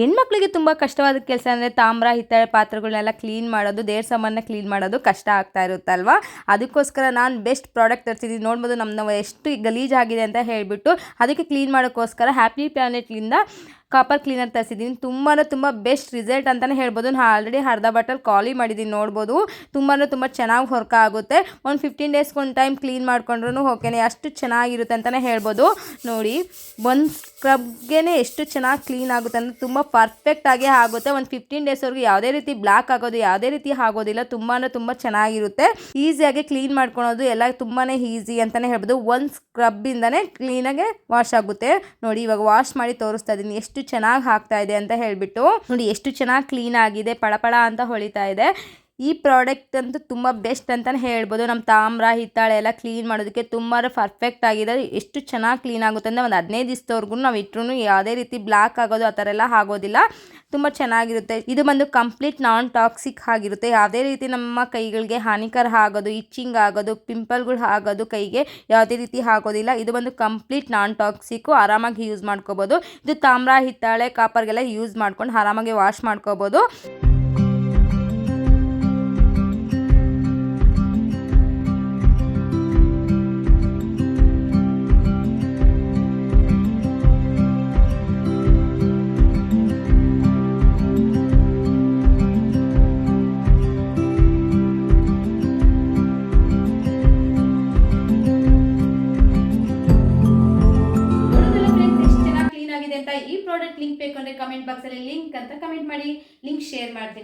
ಹೆಣ್ಮಕ್ಳಿಗೆ ತುಂಬ ಕಷ್ಟವಾದ ಕೆಲಸ ಅಂದರೆ ತಾಮ್ರ ಹಿತ್ತಾಳೆ ಪಾತ್ರೆಗಳನ್ನೆಲ್ಲ ಕ್ಲೀನ್ ಮಾಡೋದು, ದೇವ್ರ ಸಾಮಾನ ಕ್ಲೀನ್ ಮಾಡೋದು ಕಷ್ಟ ಆಗ್ತಾ ಇರುತ್ತಲ್ವ. ಅದಕ್ಕೋಸ್ಕರ ನಾನು ಬೆಸ್ಟ್ ಪ್ರಾಡಕ್ಟ್ ತರಿಸಿದ್ದೀನಿ. ನೋಡ್ಬೋದು ನಮ್ಮ ಎಷ್ಟು ಗಲೀಜಾಗಿದೆ ಅಂತ ಹೇಳಿಬಿಟ್ಟು ಅದಕ್ಕೆ ಕ್ಲೀನ್ ಮಾಡೋಕ್ಕೋಸ್ಕರ ಹ್ಯಾಪಿ ಪ್ಲಾನೆಟ್ಲಿಂದ ಕಾಪರ್ ಕ್ಲೀನರ್ ತರಿಸಿದ್ದೀನಿ. ತುಂಬ ಬೆಸ್ಟ್ ರಿಸಲ್ಟ್ ಅಂತಲೇ ಹೇಳ್ಬೋದು. ನಾನು ಆಲ್ರೆಡಿ ಅರ್ಧ ಬಾಟಲ್ ಖಾಲಿ ಮಾಡಿದ್ದೀನಿ. ನೋಡ್ಬೋದು ತುಂಬ ಚೆನ್ನಾಗಿ ವರ್ಕ್ ಆಗುತ್ತೆ. ಒಂದು 15 ಡೇಸ್ಗೆ ಒಂದು ಟೈಮ್ ಕ್ಲೀನ್ ಮಾಡ್ಕೊಂಡ್ರೂ ಓಕೆನೆ, ಅಷ್ಟು ಚೆನ್ನಾಗಿರುತ್ತೆ ಅಂತಲೇ ಹೇಳ್ಬೋದು. ನೋಡಿ, ಒಂದು ಸ್ಕ್ರಬ್ಗೆ ಎಷ್ಟು ಚೆನ್ನಾಗಿ ಕ್ಲೀನ್ ಆಗುತ್ತೆ ಅಂದರೆ ತುಂಬ ಪರ್ಫೆಕ್ಟಾಗಿ ಆಗುತ್ತೆ. ಒಂದು 15 ಡೇಸ್ವರೆಗೂ ಯಾವುದೇ ರೀತಿ ಬ್ಲ್ಯಾಕ್ ಆಗೋದು ಯಾವುದೇ ರೀತಿ ಆಗೋದಿಲ್ಲ. ತುಂಬ ಚೆನ್ನಾಗಿರುತ್ತೆ. ಈಸಿಯಾಗಿ ಕ್ಲೀನ್ ಮಾಡ್ಕೊಳೋದು ಎಲ್ಲ ತುಂಬಾ ಈಸಿ ಅಂತಲೇ ಹೇಳ್ಬೋದು. ಒಂದು ಸ್ಕ್ರಬ್ಬಿಂದನೇ ಕ್ಲೀನಾಗೆ ವಾಶ್ ಆಗುತ್ತೆ. ನೋಡಿ, ಇವಾಗ ವಾಶ್ ಮಾಡಿ ತೋರಿಸ್ತಾ ಇದ್ದೀನಿ ಎಷ್ಟು ಚೆನ್ನಾಗಿ ಆಗ್ತಾ ಇದೆ ಅಂತ ಹೇಳ್ಬಿಟ್ಟು. ನೋಡಿ ಎಷ್ಟು ಚೆನ್ನಾಗಿ ಕ್ಲೀನ್ ಆಗಿದೆ, ಪಳಪಳ ಅಂತ ಹೊಳಿತಾ ಇದೆ. ಈ ಪ್ರಾಡಕ್ಟ್ ಅಂತೂ ತುಂಬ ಬೆಸ್ಟ್ ಅಂತಲೇ ಹೇಳ್ಬೋದು. ನಮ್ಮ ತಾಮ್ರ ಹಿತ್ತಾಳೆ ಎಲ್ಲ ಕ್ಲೀನ್ ಮಾಡೋದಕ್ಕೆ ತುಂಬ ಪರ್ಫೆಕ್ಟ್ ಆಗಿದೆ. ಎಷ್ಟು ಚೆನ್ನಾಗಿ ಕ್ಲೀನ್ ಆಗುತ್ತೆ ಅಂದರೆ ಒಂದು 15 ದಿವಸದವರೆಗೂ ನಾವು ಇಟ್ಟರು ಯಾವುದೇ ರೀತಿ ಬ್ಲ್ಯಾಕ್ ಆಗೋದು ಆ ಥರ ಎಲ್ಲ ಆಗೋದಿಲ್ಲ. ತುಂಬ ಚೆನ್ನಾಗಿರುತ್ತೆ. ಇದು ಬಂದು ಕಂಪ್ಲೀಟ್ ನಾನ್ ಟಾಕ್ಸಿಕ್ ಆಗಿರುತ್ತೆ. ಯಾವುದೇ ರೀತಿ ನಮ್ಮ ಕೈಗಳಿಗೆ ಹಾನಿಕರ ಆಗೋದು, ಇಚ್ಚಿಂಗ್ ಆಗೋದು, ಪಿಂಪಲ್ಗಳು ಆಗೋದು ಕೈಗೆ ಯಾವುದೇ ರೀತಿ ಆಗೋದಿಲ್ಲ. ಇದು ಬಂದು ಕಂಪ್ಲೀಟ್ ನಾನ್ ಟಾಕ್ಸಿಕ್ಕು, ಆರಾಮಾಗಿ ಯೂಸ್ ಮಾಡ್ಕೋಬೋದು. ಇದು ತಾಮ್ರ ಹಿತ್ತಾಳೆ ಕಾಪರ್ಗೆಲ್ಲ ಯೂಸ್ ಮಾಡ್ಕೊಂಡು ಆರಾಮಾಗಿ ವಾಶ್ ಮಾಡ್ಕೋಬೋದು. ಈ ಪ್ರಾಡಕ್ಟ್ ಲಿಂಕ್ ಬೇಕು ಅಂದರೆ ಕಮೆಂಟ್ ಬಾಕ್ಸಲ್ಲಿ ಲಿಂಕ್ ಅಂತ ಕಮೆಂಟ್ ಮಾಡಿ, ಲಿಂಕ್ ಶೇರ್ ಮಾಡ್ತೀನಿ.